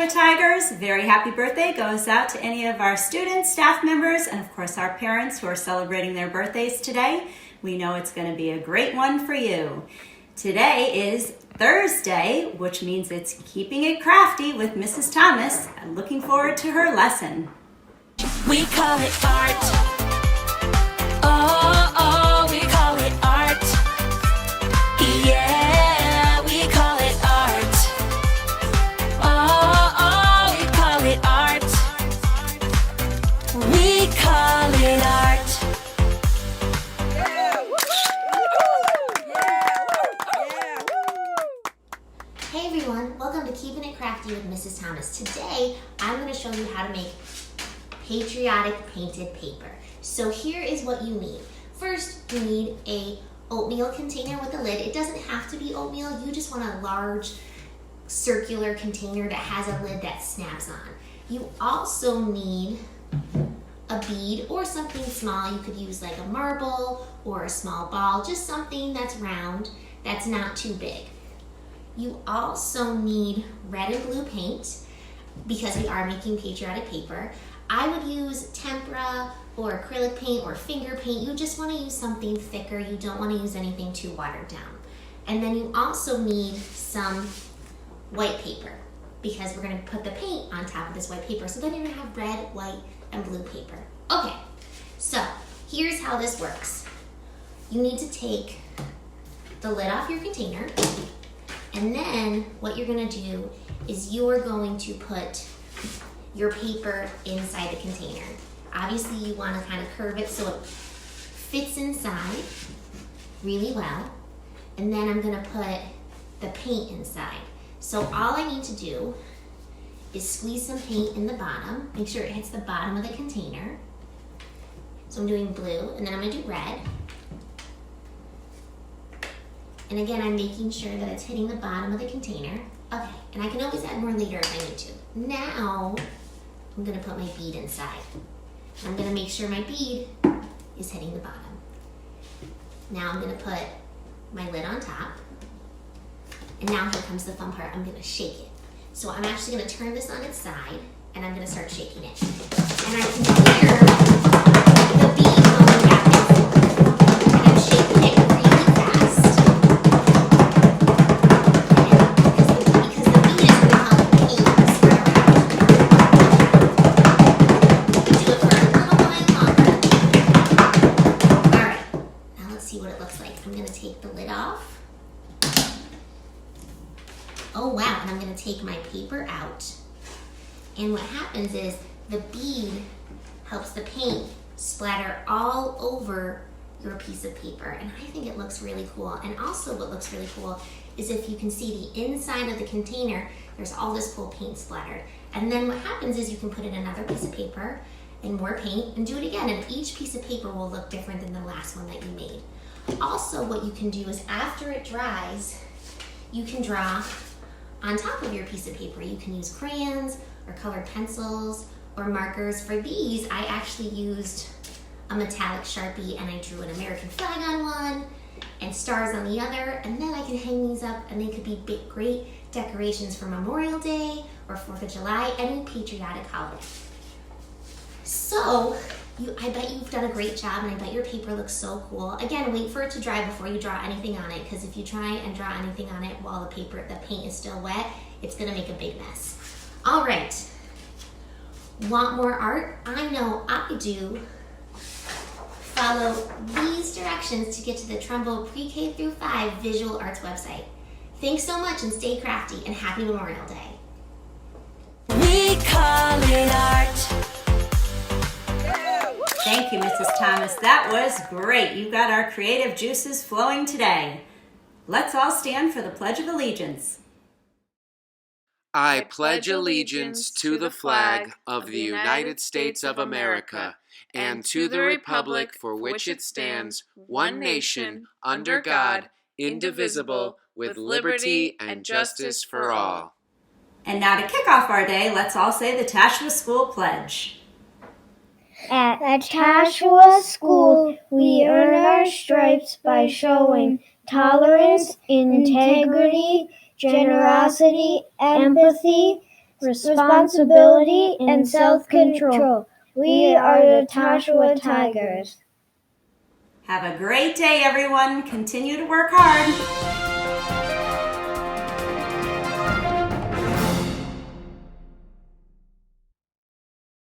Tigers. Very happy birthday goes out to any of our students, staff members, and of course our parents who are celebrating their birthdays today. We know it's going to be a great one for you. Today is Thursday, which means it's Keeping It Crafty with Mrs. Thomas. I'm looking forward to her lesson. We call it art. Oh, we call it art. Yeah, we call it art. Oh, we call it art. We call it art. Hey everyone, welcome to Keeping It Crafty with Mrs. Thomas. Today, I'm going to show you how to make patriotic painted paper. So here is what you need. First, you need a oatmeal container with a lid. It doesn't have to be oatmeal. You just want a large circular container that has a lid that snaps on. You also need a bead or something small. You could use like a marble or a small ball, just something that's round, that's not too big. You also need red and blue paint because we are making patriotic paper. I would use tempera or acrylic paint or finger paint. You just want to use something thicker. You don't want to use anything too watered down. And then you also need some white paper because we're going to put the paint on top of this white paper. So then you're going to have red, white, and blue paper. Okay, so here's how this works. You need to take the lid off your container, and then what you're going to do is you're going to put your paper inside the container. Obviously you want to kind of curve it so it fits inside really well. And then I'm going to put the paint inside. So all I need to do is squeeze some paint in the bottom. Make sure it hits the bottom of the container. So I'm doing blue, and then I'm going to do red. And again, I'm making sure that it's hitting the bottom of the container. Okay, and I can always add more later if I need to. Now, I'm gonna put my bead inside. I'm gonna make sure my bead is hitting the bottom. Now I'm gonna put my lid on top. And now here comes the fun part, I'm gonna shake it. So I'm actually gonna turn this on its side, and I'm gonna start shaking it. And I can hear the bead going back and forth. And I'm shaking it really fast. Because the bead is gonna help the paint spread around. Do it for a little while longer. Alright, now let's see what it looks like. I'm gonna take the lid off. Oh wow, and I'm gonna take my paper out. And what happens is the bead helps the paint splatter all over your piece of paper. And I think it looks really cool. And also what looks really cool is if you can see the inside of the container, there's all this cool paint splattered. And then what happens is you can put in another piece of paper and more paint and do it again. And each piece of paper will look different than the last one that you made. Also, what you can do is after it dries, you can draw on top of your piece of paper. You can use crayons or colored pencils or markers. For these, I actually used a metallic Sharpie and I drew an American flag on one and stars on the other, and then I can hang these up and they could be great decorations for Memorial Day or 4th of July, any patriotic holiday. So, I bet you've done a great job and I bet your paper looks so cool. Again, wait for it to dry before you draw anything on it, because if you try and draw anything on it while the paint is still wet, it's gonna make a big mess. All right, want more art? I know I do. Follow these directions to get to the Trumbull Pre-K through 5 Visual Arts website. Thanks so much and stay crafty, and happy Memorial Day. We call it art. Thank you, Mrs. Thomas. That was great. You got our creative juices flowing today. Let's all stand for the Pledge of Allegiance. I pledge allegiance to the flag of the United States of America and to the republic for which it stands, one nation, under God, indivisible, with liberty and justice for all. And now to kick off our day, let's all say the Tashua School Pledge. At Tashua School, we earn our stripes by showing tolerance, integrity, generosity, empathy, responsibility, and self-control. We are the Tashua Tigers. Have a great day, everyone. Continue to work hard.